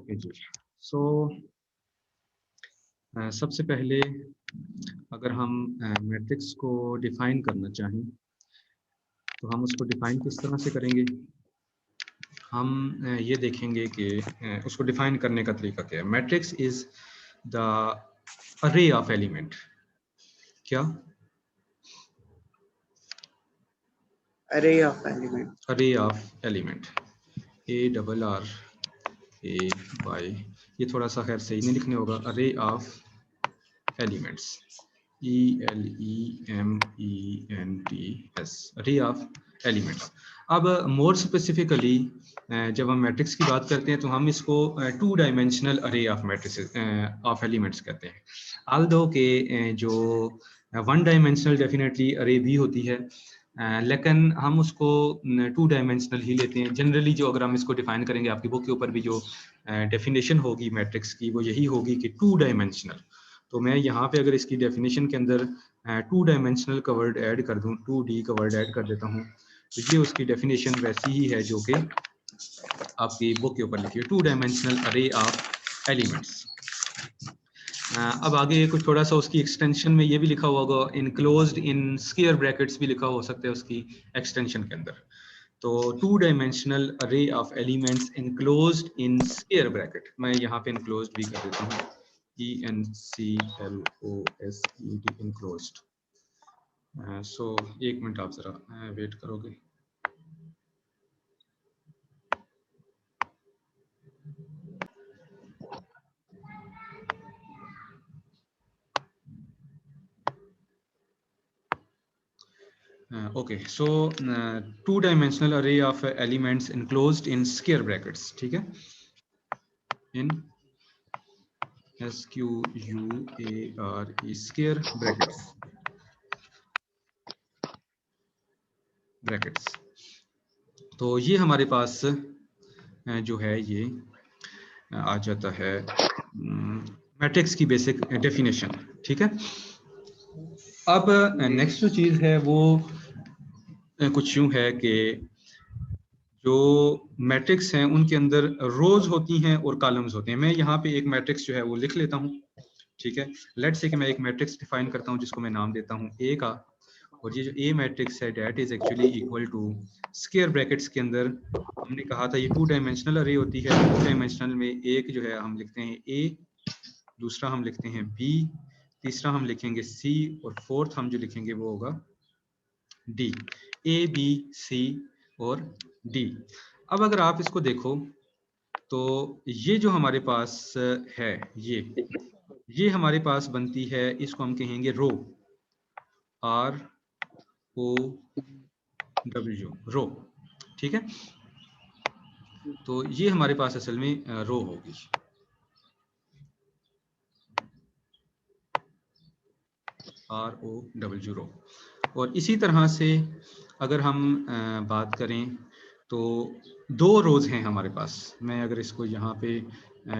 Okay जी। सो सबसे पहले अगर हम मैट्रिक्स को डिफाइन करना चाहें तो हम उसको डिफाइन किस तरह से करेंगे। हम ये देखेंगे कि उसको डिफाइन करने का तरीका क्या है। मैट्रिक्स इज द अरे ऑफ एलिमेंट। क्या? अरे ऑफ एलिमेंट। अरे ऑफ एलिमेंट, ARR AY, ये थोड़ा सा खैर सही नहीं लिखने होगा। अरे ऑफ एलिमेंट्स, ELEMENTS, अरे ऑफ एलिमेंट्स। अब मोर स्पेसिफिकली जब हम मैट्रिक्स की बात करते हैं तो हम इसको 2 डायमेंशनल अरे ऑफ मैट्रिक्स ऑफ एलिमेंट्स कहते हैं। आल्दो के जो 1 डायमेंशनल डेफिनेटली अरे भी होती है, लेकिन हम उसको 2 डायमेंशनल ही लेते हैं जनरली। जो अगर हम इसको डिफाइन करेंगे, आपकी बुक के ऊपर भी जो डेफिनेशन होगी मैट्रिक्स की वो यही होगी कि 2 डायमेंशनल। तो मैं यहाँ पे अगर इसकी डेफिनेशन के अंदर 2 डायमेंशनल का वर्ड ऐड कर दूँ, 2D का वर्ड ऐड कर देता हूँ, तो ये उसकी डेफिनेशन वैसी ही है जो कि आपकी बुक के ऊपर लिखी है, 2 डायमेंशनल अरे ऑफ एलिमेंट्स। अब आगे कुछ थोड़ा सा उसकी एक्सटेंशन में ये भी लिखा हुआ होगा, इनक्लोज्ड इन स्क्वायर ब्रैकेट्स भी लिखा हो सकता है उसकी एक्सटेंशन के अंदर। तो 2 डायमेंशनल अरे of elements enclosed in square bracket, मैं यहाँ पे इनक्लोज्ड भी कर देता हूँ, ENCLOSED, इनक्लोज्ड। सो एक मिनट आप जरा वेट करोगे। Okay, so 2 dimensional array of elements enclosed in square brackets, ठीक है, in SQUARE square brackets। तो ये हमारे पास जो है ये आ जाता है मैट्रिक्स की बेसिक डेफिनेशन, ठीक है। अब नेक्स्ट जो चीज है वो कुछ यूं है कि जो मैट्रिक्स हैं उनके अंदर रोज होती हैं और कॉलम्स होते हैं। मैं यहाँ पे एक मैट्रिक्स जो है वो लिख लेता हूँ, ठीक है। लेट्स से कि मैं एक मैट्रिक्स डिफाइन करता हूँ जिसको मैं नाम देता हूँ ए का, और ये जो ए मैट्रिक्स है that is actually equal to square brackets के अंदर हमने कहा था ये 2 डायमेंशनल अरे होती है। 2 डायमेंशनल में एक जो है हम लिखते हैं ए, दूसरा हम लिखते हैं बी, तीसरा हम लिखेंगे सी, और फोर्थ हम जो लिखेंगे वो होगा डी। ए बी सी और डी। अब अगर आप इसको देखो तो ये जो हमारे पास है ये हमारे पास बनती है, इसको हम कहेंगे रो, ROW, रो, ठीक है। तो ये हमारे पास असल में रो होगी, ROW, रो। और इसी तरह से अगर हम बात करें तो 2 रोज हैं हमारे पास। मैं अगर इसको यहाँ पे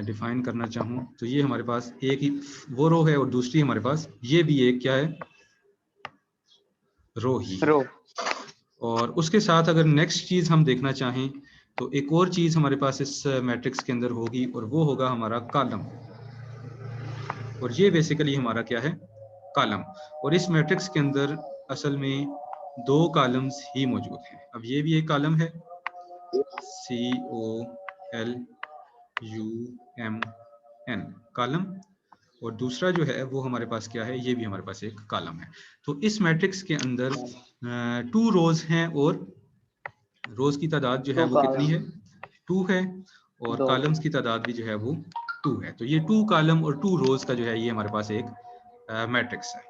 डिफाइन करना चाहूँ तो ये हमारे पास एक ही वो रो है, और दूसरी हमारे पास ये भी एक क्या है, रो ही है। और उसके साथ अगर नेक्स्ट चीज हम देखना चाहें तो एक और चीज हमारे पास इस मैट्रिक्स के अंदर होगी, और वो होगा हमारा कॉलम। और ये बेसिकली हमारा क्या है, कॉलम। और इस मैट्रिक्स के अंदर असल में 2 कॉलम्स ही मौजूद हैं। अब ये भी एक कॉलम है, COLUMN कॉलम, और दूसरा जो है वो हमारे पास क्या है, ये भी हमारे पास एक कॉलम है। तो इस मैट्रिक्स के अंदर 2 रोज हैं, और रोज की तादाद जो है वो कितनी है, 2 है, और कॉलम्स की तादाद भी जो है वो 2 है। तो ये 2 कॉलम और 2 रोज का जो है ये हमारे पास एक मैट्रिक्स है।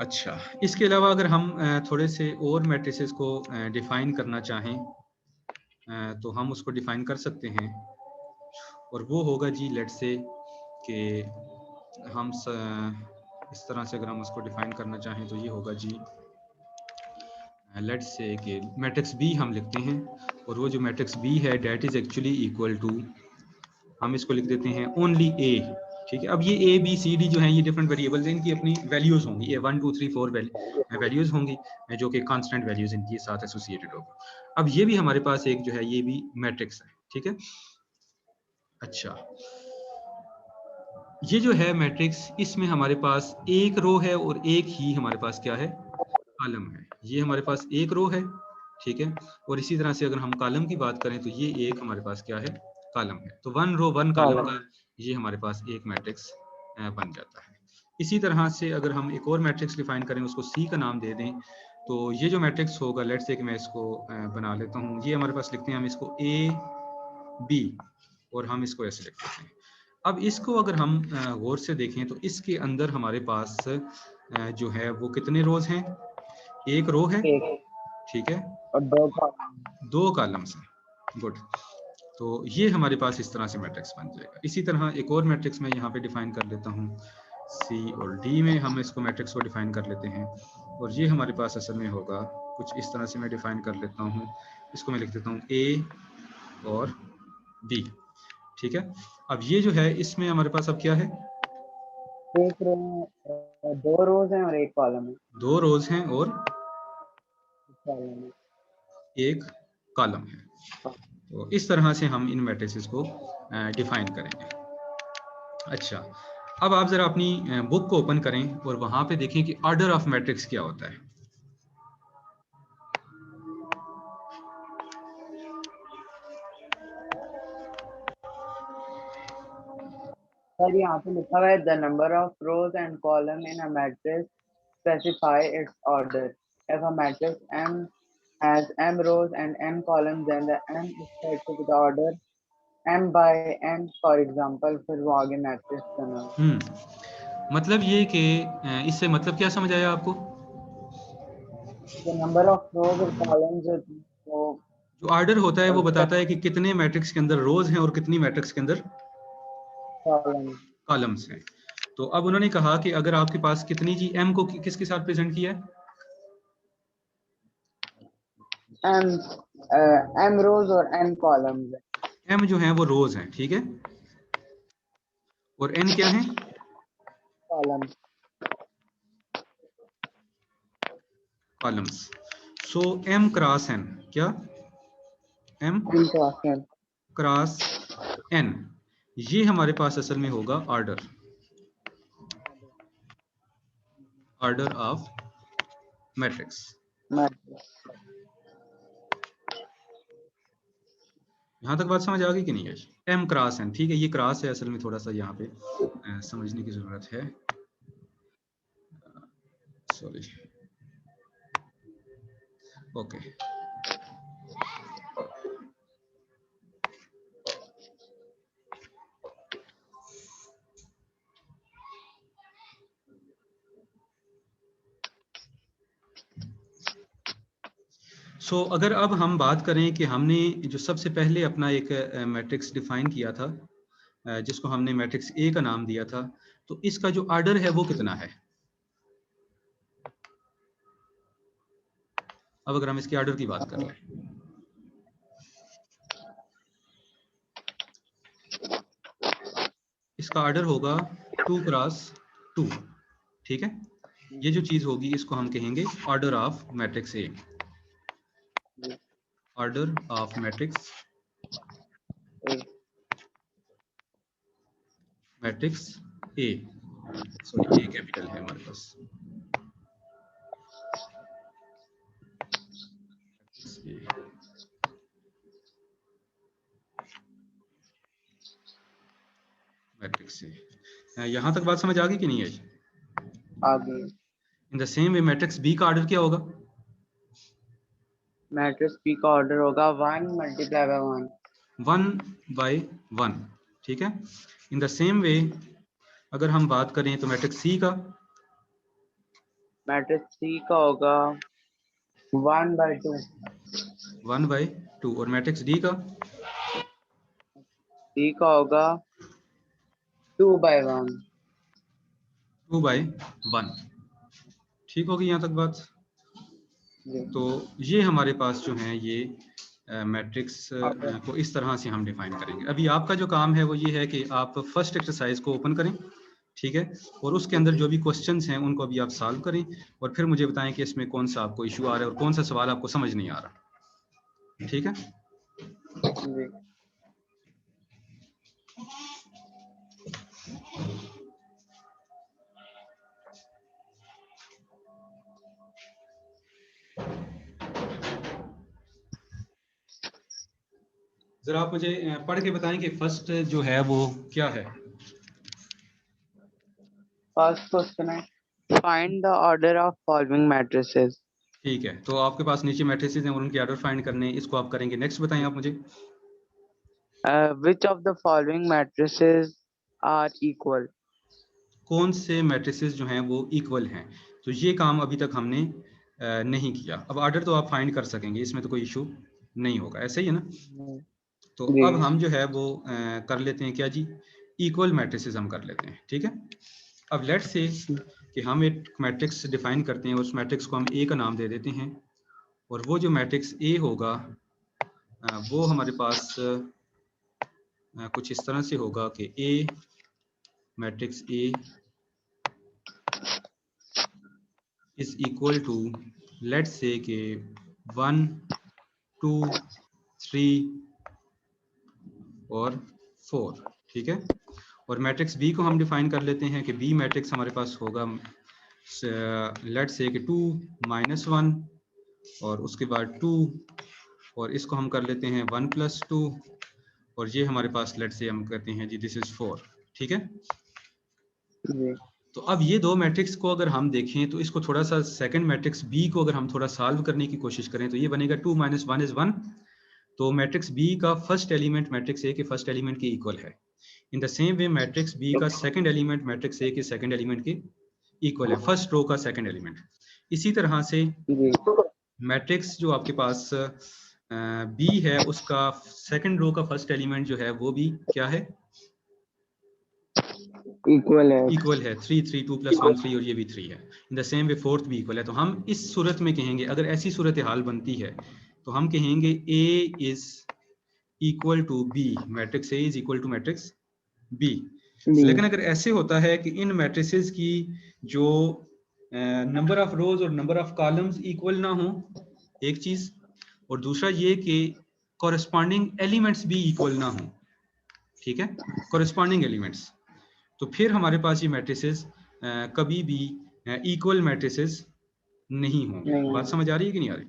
अच्छा, इसके अलावा अगर हम थोड़े से और मैट्रिसेस को डिफाइन करना चाहें तो हम उसको डिफाइन कर सकते हैं, और वो होगा जी, लेट्स से कि हम इस तरह से अगर हम उसको डिफाइन करना चाहें तो ये होगा जी, लेट्स से कि मैट्रिक्स बी हम लिखते हैं, और वो जो मैट्रिक्स बी है that is actually equal to, हम इसको लिख देते हैं ओनली ए, ठीक है। अब ये ए बी सी डी जो है ये डिफरेंट वेरिएबल्स हैं, इनकी अपनी वैल्यूज होंगी, ये 1 2 3 4 वैल्यूज होंगी जो कि कांस्टेंट वैल्यूज इनके साथ एसोसिएटेड होगी। अब ये भी हमारे पास एक जो है ये भी मैट्रिक्स है, ठीक है। अच्छा, ये जो है मैट्रिक्स, इसमें हमारे पास एक रो है और एक ही हमारे पास क्या है, कॉलम है। ये हमारे पास एक रो है, ठीक है। और इसी तरह से अगर हम कॉलम की बात करें तो ये एक हमारे पास क्या है, कॉलम है। तो वन रो वन कॉलम का ये हमारे पास एक मैट्रिक्स बन जाता है। इसी तरह से अगर हम एक और मैट्रिक्स डिफाइन करें, उसको सी का नाम दे दें, तो ये जो मैट्रिक्स होगा, लेट्स से कि मैं इसको बना लेता हूँ। ये हमारे पास लिखते हैं हम इसको ए बी, और हम इसको ऐसे लिख देते हैं। अब इसको अगर हम गौर से देखें तो इसके अंदर हमारे पास जो है वो कितने रोज हैं, एक रो है, ठीक है, और दो कॉलम्स हैं। गुड। तो ये हमारे पास इस तरह से मैट्रिक्स बन जाएगा। इसी तरह एक और मैट्रिक्स मैं यहाँ पे डिफाइन कर लेता हूँ, सी और डी में हम इसको मैट्रिक्स को डिफाइन कर लेते हैं। और ये हमारे पास असल में होगा कुछ इस तरह से, मैं डिफाइन कर लेता हूँ, इसको मैं लिख देता हूँ ए और बी, ठीक है। अब ये जो है, इसमें हमारे पास अब क्या है, एक रो, दो रोज हैं और एक कॉलम है। दो रोज हैं और कॉलम है। एक कॉलम है। तो इस तरह से हम इन मैट्रिसेस को डिफाइन करेंगे। अच्छा, अब आप जरा अपनी बुक को ओपन करें और वहां पे देखें कि ऑर्डर ऑफ मैट्रिक्स क्या होता है। सर यहाँ पे लिखा हुआ है the number of rose and column in a matrix specify it's order. If a matrix M has M rows and N columns, then the M is said to be the order M by N, for example। फिर वो आगे matrix बना। मतलब ये कि इससे मतलब क्या समझ आया आपको? The number of rows और columns वो जो ऑर्डर होता है वो बताता है कि कितने मैट्रिक्स के अंदर रोज हैं और कितनी मैट्रिक्स के अंदर कॉलम्स हैं। तो अब उन्होंने कहा कि अगर आपके पास कितनी जी, एम को किसके साथ प्रेजेंट किया है, M rows और N columns है। एम जो है वो रोज हैं, ठीक है, और एन क्या है, columns। कॉलम्स। सो एम क्रॉस एन, क्या, एम क्रॉस एन, ये हमारे पास असल में होगा ऑर्डर, ऑर्डर ऑफ मैट्रिक्स। यहाँ तक बात समझ आ गई कि नहीं है? एम क्रॉस एन, ठीक है, ये क्रॉस है, असल में थोड़ा सा यहाँ पे समझने की जरूरत है, सॉरी, ओके। सो अगर अब हम बात करें कि हमने जो सबसे पहले अपना एक मैट्रिक्स डिफाइन किया था, जिसको हमने मैट्रिक्स ए का नाम दिया था, तो इसका जो ऑर्डर है वो कितना है। अब अगर हम इसके ऑर्डर की बात कर लें, इसका ऑर्डर होगा 2 क्रॉस 2, ठीक है। ये जो चीज होगी इसको हम कहेंगे order of matrix A, order of matrix A, sorry, A capital है हमारे पास, मैट्रिक्स ए। यहां तक बात समझ आ गई कि नहीं आई? आगे in the same way matrix B का ऑर्डर क्या होगा, मैट्रिक्स P का ऑर्डर होगा 1 मल्टीप्लाई बाय 1, 1 बाय 1, ठीक है। इन द सेम वे अगर हम बात करें तो मैट्रिक्स सी का, मैट्रिक्स C का होगा 1 बाय 2, 1 बाय 2, और मैट्रिक्स डी का, D का होगा 2 बाय 1, 2 बाय 1, ठीक होगी यहाँ तक बात। तो ये हमारे पास जो है ये मैट्रिक्स को इस तरह से हम डिफाइन करेंगे। अभी आपका जो काम है वो ये है कि आप फर्स्ट एक्सरसाइज को ओपन करें, ठीक है, और उसके अंदर जो भी क्वेश्चंस हैं उनको अभी आप सॉल्व करें, और फिर मुझे बताएं कि इसमें कौन सा आपको इशू आ रहा है और कौन सा सवाल आपको समझ नहीं आ रहा, ठीक है। जरा आप मुझे पढ़ के बताएं कि फर्स्ट जो है वो क्या है। First question है, find the order of following matrices. ठीक है, तो आपके पास नीचे मैट्रिसेस हैं और उनके ऑर्डर फाइंड करने हैं, इसको आप करेंगे। नेक्स्ट बताएं आप मुझे। Which of the following matrices are equal? कौन से मैट्रिसेस जो हैं वो इक्वल हैं। तो ये काम अभी तक हमने नहीं किया। अब ऑर्डर तो आप फाइंड कर सकेंगे, इसमें तो कोई इशू नहीं होगा, ऐसे ही है ना। तो जी। अब हम जो है वो कर लेते हैं क्या जी, इक्वल मैट्रिसेस हम कर लेते हैं। ठीक है, अब लेट्स से कि हम एक मैट्रिक्स डिफाइन करते हैं, उस मैट्रिक्स को हम ए का नाम दे देते हैं, और वो जो मैट्रिक्स ए होगा वो हमारे पास कुछ इस तरह से होगा कि a matrix A is equal to, let's say कि 1 2 3 और 4। ठीक है, और मैट्रिक्स बी को हम डिफाइन कर लेते हैं कि बी मैट्रिक्स हमारे पास होगा लेट्स से कि 2 -1 और उसके बाद 2, और इसको हम कर लेते हैं 1 + 2, और ये हमारे पास लेट्स से हम कहते हैं जी दिस इज 4। ठीक है, जी। तो अब ये दो मैट्रिक्स को अगर हम देखें तो इसको थोड़ा सा सेकंड मैट्रिक्स बी को अगर हम थोड़ा सॉल्व करने की कोशिश करें तो ये बनेगा 2 - 1 = 1। तो मैट्रिक्स बी का फर्स्ट एलिमेंट मैट्रिक्स ए के फर्स्ट एलिमेंट के इक्वल है। In the same way matrix B का सेकंड एलिमेंट मैट्रिक्स ए के सेकंड एलिमेंट के इक्वल है, फर्स्ट रो का सेकंड एलिमेंट। इसी तरह से जी। मैट्रिक्स जो आपके पास बी है उसका सेकंड रो का फर्स्ट एलिमेंट जो है वो भी क्या है, इक्वल है। इक्वल है। 3 3 2 + 1 3, और ये भी 3 है। In the same way fourth भी इक्वल है। तो हम इस सूरत में कहेंगे, अगर ऐसी सूरत हाल बनती है तो हम कहेंगे A is equal to B, matrix A is equal to matrix B. लेकिन अगर ऐसे होता है कि इन मैट्रिसेस की जो नंबर ऑफ रोज और नंबर ऑफ कॉलम्स इक्वल ना हो, एक चीज, और दूसरा ये कि कॉरेस्पॉन्डिंग एलिमेंट्स भी इक्वल ना हो। ठीक है, कॉरेस्पॉन्डिंग एलिमेंट्स, तो फिर हमारे पास ये मैट्रिसेस कभी भी इक्वल मैट्रिसेस नहीं होंगे। नहीं। बात समझ आ रही है कि नहीं आ रही।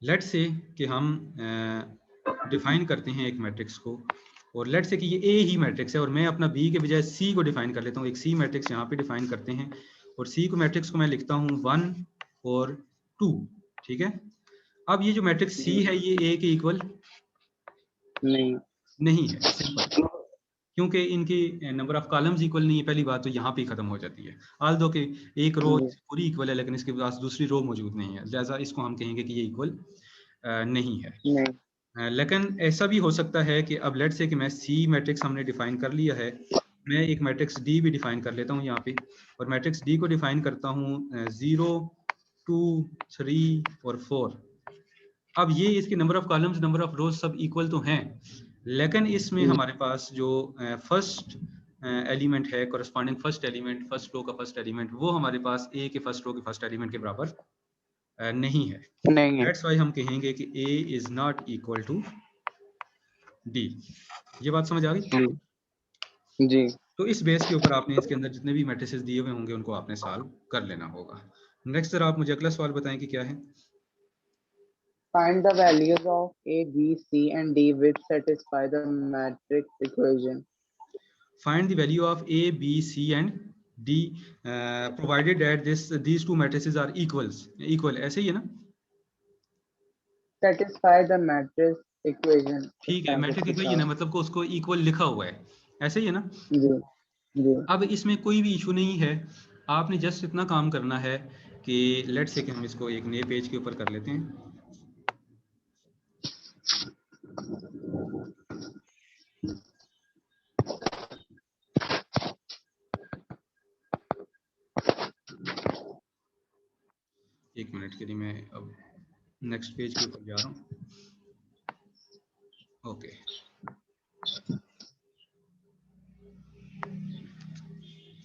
लेट्स से कि हम डिफाइन करते हैं एक मैट्रिक्स को, और लेट्स से कि ये ए ही मैट्रिक्स है और मैं अपना बी के बजाय सी को डिफाइन कर लेता हूँ। एक सी मैट्रिक्स यहाँ पे डिफाइन करते हैं, और सी को मैट्रिक्स को मैं लिखता हूँ 1 और 2। ठीक है, अब ये जो मैट्रिक्स सी है ये ए के इक्वल नहीं है, सिंपल, क्योंकि इनकी नंबर ऑफ कॉलम्स इक्वल नहीं है। पहली बात तो यहाँ पे खत्म हो जाती है, ऑल दो कि एक रो पूरी इक्वल है लेकिन इसके पास दूसरी रो मौजूद नहीं है, लिहाजा इसको हम कहेंगे कि ये इक्वल नहीं है। लेकिन ऐसा भी हो सकता है कि अब लेट्स से कि मैं सी मैट्रिक्स हमने डिफाइन कर लिया है, मैं एक मैट्रिक्स डी भी डिफाइन कर लेता हूँ यहाँ पे, और मैट्रिक्स डी को डिफाइन करता हूँ 0 2 3 और 4। अब ये इसके number of columns number of rows सब इक्वल तो हैं, लेकिन इसमें हमारे पास जो फर्स्ट एलिमेंट है, corresponding first element, first row का फर्स्ट एलिमेंट, वो हमारे पास ए के फर्स्ट रो के फर्स्ट एलिमेंट के बराबर नहीं है। दैट्स व्हाई हम कहेंगे कि A is not equal to D. ये बात समझ आ गई जी। तो इस बेस के ऊपर आपने इसके अंदर जितने भी मैट्रिसेस दिए हुए होंगे उनको आपने सॉल्व कर लेना होगा। नेक्स्ट जरा आप मुझे अगला सवाल बताएं कि क्या है। Find the values of A, B, C, and D which satisfy the matrix equation. Find the value of A, B, C, and D provided that these two matrices are equal, ऐसे ही है ना। Satisfy the matrix equation. ठीक है, matrix equal ना, मतलब को उसको equal लिखा हुआ है, ऐसे ही है ना। जी। जी। अब इसमें कोई भी इशू नहीं है, आपने जस्ट इतना काम करना है कि लेट्स से कि हम इसको एक नए पेज के ऊपर कर लेते हैं। एक मिनट के लिए मैं अब नेक्स्ट पेज के ऊपर जा रहा हूँ। ओके,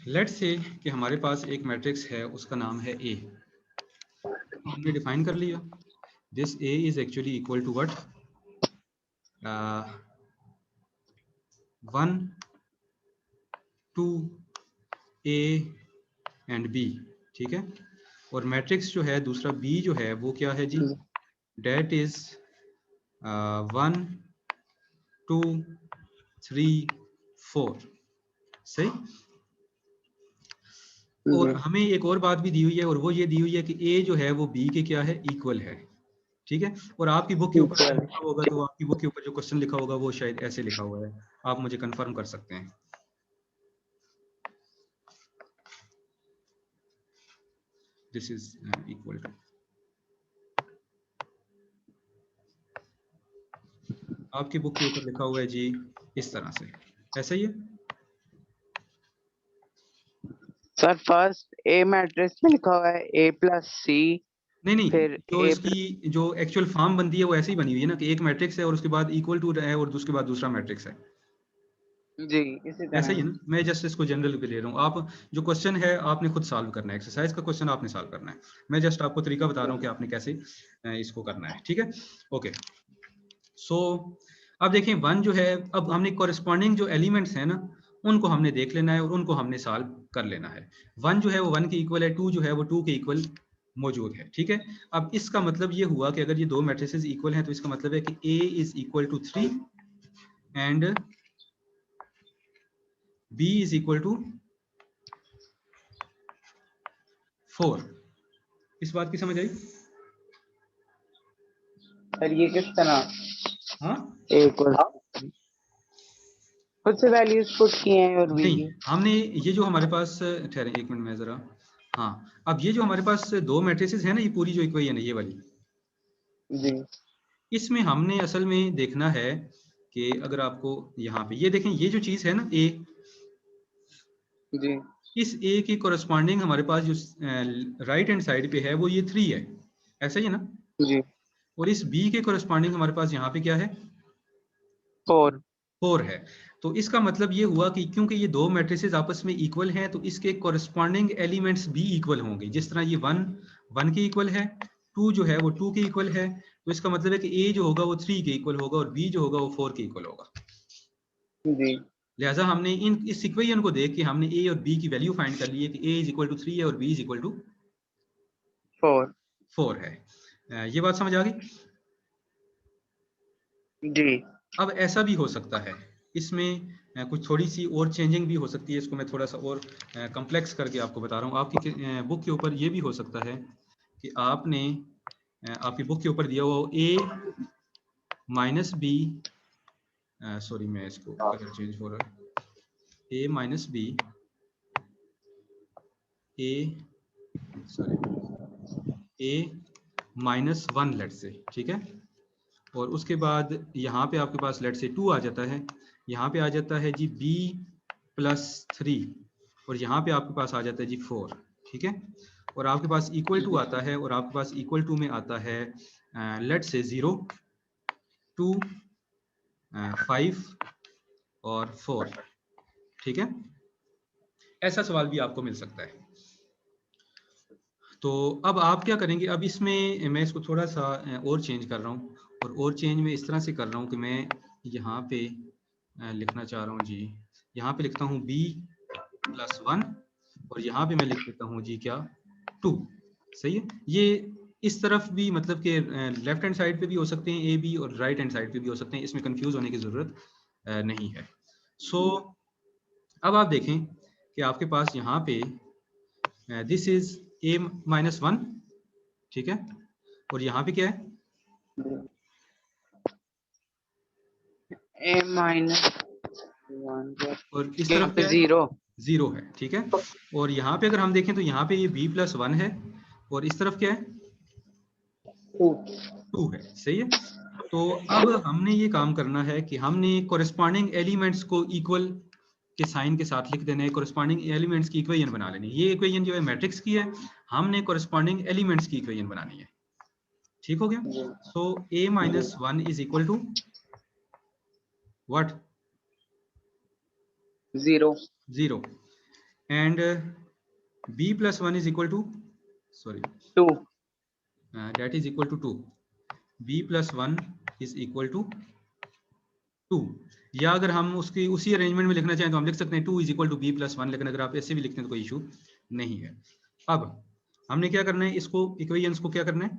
लेट्स से कि हमारे पास एक मैट्रिक्स है, उसका नाम है ए, हमने डिफाइन कर लिया। This A is actually equal to what, 1 2 A and B, ठीक है। और मैट्रिक्स जो है दूसरा B जो है वो क्या है जी, डेट इज 1 2 3 4, सही। और हमें एक और बात भी दी हुई है, और वो ये दी हुई है कि A जो है वो B के क्या है, इक्वल है, ठीक है। और आपकी बुक के ऊपर लिखा होगा, तो आपकी बुक के ऊपर जो क्वेश्चन लिखा होगा वो शायद ऐसे लिखा हुआ है, आप मुझे कंफर्म कर सकते हैं। दिस इज इक्वल टू, आपकी बुक के ऊपर लिखा हुआ है जी इस तरह से, ऐसा ही है सर। फर्स्ट ए मैट्रिक्स में लिखा हुआ है A+C, नहीं, फिर जो A इसकी जो एक्चुअल फॉर्म बनती है वो ऐसे ही बनी हुई है ना, कि एक मैट्रिक्स है और उसके बाद इक्वल टू है और उसके बाद दूसरा मैट्रिक्स है, जी इसी ऐसा ही है तरह। ना। मैं जस्ट इसको जनरल पे ले रहा हूँ, आप जो क्वेश्चन है आपने खुद सॉल्व करना है, एक्सरसाइज का क्वेश्चन आपने सॉल्व करना है, मैं जस्ट आपको तरीका बता रहा हूँ कि आपने कैसे इसको करना है, ठीक है। ओके, सो अब देखें वन जो है, अब हमने कॉरेस्पॉन्डिंग जो एलिमेंट्स हैं ना उनको हमने देख लेना है और उनको हमने सॉल्व कर लेना है। वन जो है वो वन के इक्वल है, टू जो है वो टू के इक्वल मौजूद है, ठीक है। अब इसका मतलब ये हुआ कि अगर ये दो मैट्रिसेस इक्वल हैं तो इसका मतलब है कि A is equal to 3 and B is equal to 4। इस बात की समझ आई? सर ये किस तरह हाँ A को खुद से वैल्यूज पुट किए हैं और B नहीं, की? हमने ये जो हमारे पास, ठहरे एक मिनट में जरा, हाँ अब ये जो हमारे पास दो मैट्रिसेस है ना, ये पूरी जो इक्वेशन है ये वाली, जी इसमें हमने असल में देखना है कि अगर आपको यहाँ पे ये देखें, ये जो चीज है ना A, जी इस A की कोरस्पॉन्डिंग हमारे पास जो राइट हैंड साइड पे है वो ये 3 है, ऐसा ही है ना। जी। और इस B के कोरस्पॉन्डिंग हमारे पास यहाँ पे क्या है, 4। 4 है। तो इसका मतलब ये हुआ कि क्योंकि ये दो मैट्रिसेस आपस में इक्वल हैं तो इसके कोरस्पॉन्डिंग एलिमेंट्स भी इक्वल होंगे। जिस तरह ये 1 के इक्वल है, 2 जो है वो 2 के इक्वल है, तो इसका मतलब है कि A जो होगा वो 3 के इक्वल होगा और B जो होगा वो 4 के इक्वल होगा। जी लिहाजा हमने इस इक्वेशन को देख के हमने A और B की वैल्यू फाइंड कर ली है कि A इज इक्वल टू 3 है और B इज इक्वल टू 4। 4 है। ये बात समझ आ गई? जी अब ऐसा भी हो सकता है, इसमें कुछ थोड़ी सी और चेंजिंग भी हो सकती है, इसको मैं थोड़ा सा और कॉम्प्लेक्स करके आपको बता रहा हूँ। आपकी बुक के ऊपर ये भी हो सकता है कि आपने आपकी बुक के ऊपर दिया हुआ A माइनस बी, सॉरी मैं इसको कलर चेंज हो रहा है, A minus B, A minus 1 let's say, ठीक है। और उसके बाद यहाँ पे आपके पास लेट से 2 आ जाता है, यहाँ पे आ जाता है जी B+3 और यहाँ पे आपके पास आ जाता है जी 4, ठीक है। और आपके पास इक्वल टू आता है और आपके पास इक्वल टू में आता है लेट से 0 2 5 और 4, ठीक है। ऐसा सवाल भी आपको मिल सकता है। तो अब आप क्या करेंगे, अब इसमें मैं इसको थोड़ा सा और चेंज कर रहा हूँ, और चेंज में इस तरह से कर रहा हूँ कि मैं यहाँ पे लिखना चाह रहा हूँ जी, यहाँ पे लिखता हूँ B+1 और यहाँ पे मैं लिख देता हूँ जी क्या 2, सही है। ये इस तरफ भी मतलब कि लेफ्ट हैंड साइड पे भी हो सकते हैं ए बी और राइट हैंड साइड पे भी हो सकते हैं, इसमें कंफ्यूज होने की जरूरत नहीं है। सो अब आप देखें कि आपके पास यहाँ पे दिस इज A-1, ठीक है। और यहाँ पे क्या है, A-1 और इस यहाँ तरफ पे क्या है, 0 0 है, ठीक है। और यहाँ पे अगर हम देखें तो यहाँ पे ये B+1 है और इस तरफ क्या है, 2। 2 है, सही है। तो अब हमने ये काम करना है कि हमने कोरिस्पॉन्डिंग एलिमेंट्स को इक्वल के साइन के साथ लिख देना है, कोरिस्पॉन्डिंग एलिमेंट्स की इक्वेशन बना लेनी है। ये इक्वेशन जो है मैट्रिक्स की है, हमने कोरिस्पॉन्डिंग एलिमेंट्स की इक्वेशन बनानी है, ठीक हो गया। So A-1 is equal to what, 0 0 and B+1 is equal to, sorry, 2 that is equal to 2. B+1 is equal to 2, या अगर हम उसकी उसी अरेंजमेंट में लिखना चाहें तो हम लिख सकते हैं 2 = b + 1, लेकिन अगर आप ऐसे भी लिखते हैं तो कोई इशू नहीं है। अब हमने क्या करना है, इसको इक्वेशंस को क्या करना है,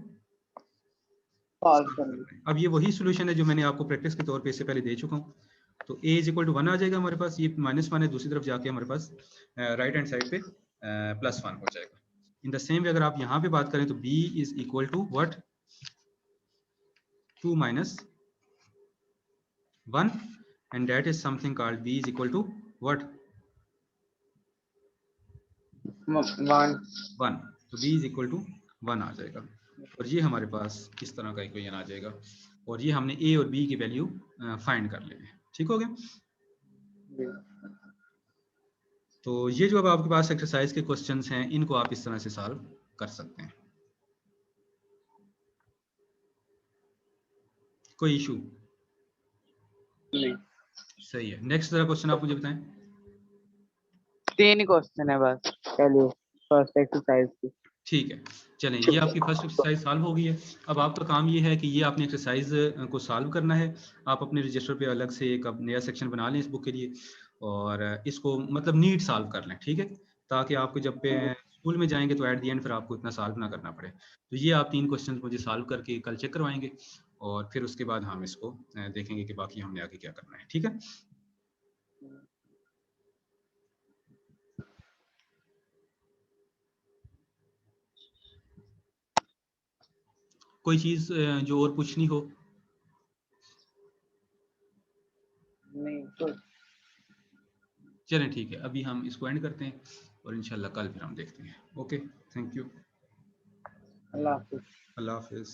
सॉल्व करना। अब ये वही सॉल्यूशन है जो मैंने आपको प्रैक्टिस के तौर पे इससे पहले दे चुका हूँ। तो a = 1 आ जाएगा हमारे पास, ये -1 है, दूसरी तरफ जाके हमारे पास राइट हैंड साइड पे +1 हो जाएगा। इन द सेम वे अगर आप यहाँ पे बात करें तो b = what, 2 - 1, and that is something called b = what, 1। 1। तो b = 1 आ जाएगा, और ये हमारे पास इस तरह का इक्वेशन आ जाएगा, और ये हमने a और b की वैल्यू फाइंड कर लेंगे। ठीक हो गया। तो ये जो अब आपके पास एक्सरसाइज के क्वेश्चंस हैं, इनको आप इस तरह से सॉल्व कर सकते हैं। कोई इशू नहीं, सही है। नेक्स्ट जरा क्वेश्चन आप मुझे बताएं। 3 क्वेश्चन है बस, चलिए फर्स्ट एक्सरसाइज की। ठीक है, चलें, ये आपकी फर्स्ट एक्सरसाइज सॉल्व हो गई है। अब आपका काम ये है कि ये आपने एक्सरसाइज को सॉल्व करना है। आप अपने रजिस्टर पे अलग से एक नया सेक्शन बना लें इस बुक के लिए, और इसको मतलब नीट सॉल्व कर लें, ठीक है, ताकि आपको जब पे स्कूल में जाएंगे तो एट दी एंड फिर आपको इतना सॉल्व ना करना पड़े। तो ये आप 3 क्वेश्चन मुझे सॉल्व करके कल चेक करवाएंगे, और फिर उसके बाद हम इसको देखेंगे कि बाकी हमने आगे क्या करना है। ठीक है, कोई चीज जो और पूछनी हो? नहीं तो चलें ठीक है, अभी हम इसको एंड करते हैं, और इंशाल्लाह कल फिर हम देखते हैं। ओके, थैंक यू, अल्लाह हाफिज। अल्लाह हाफिज़।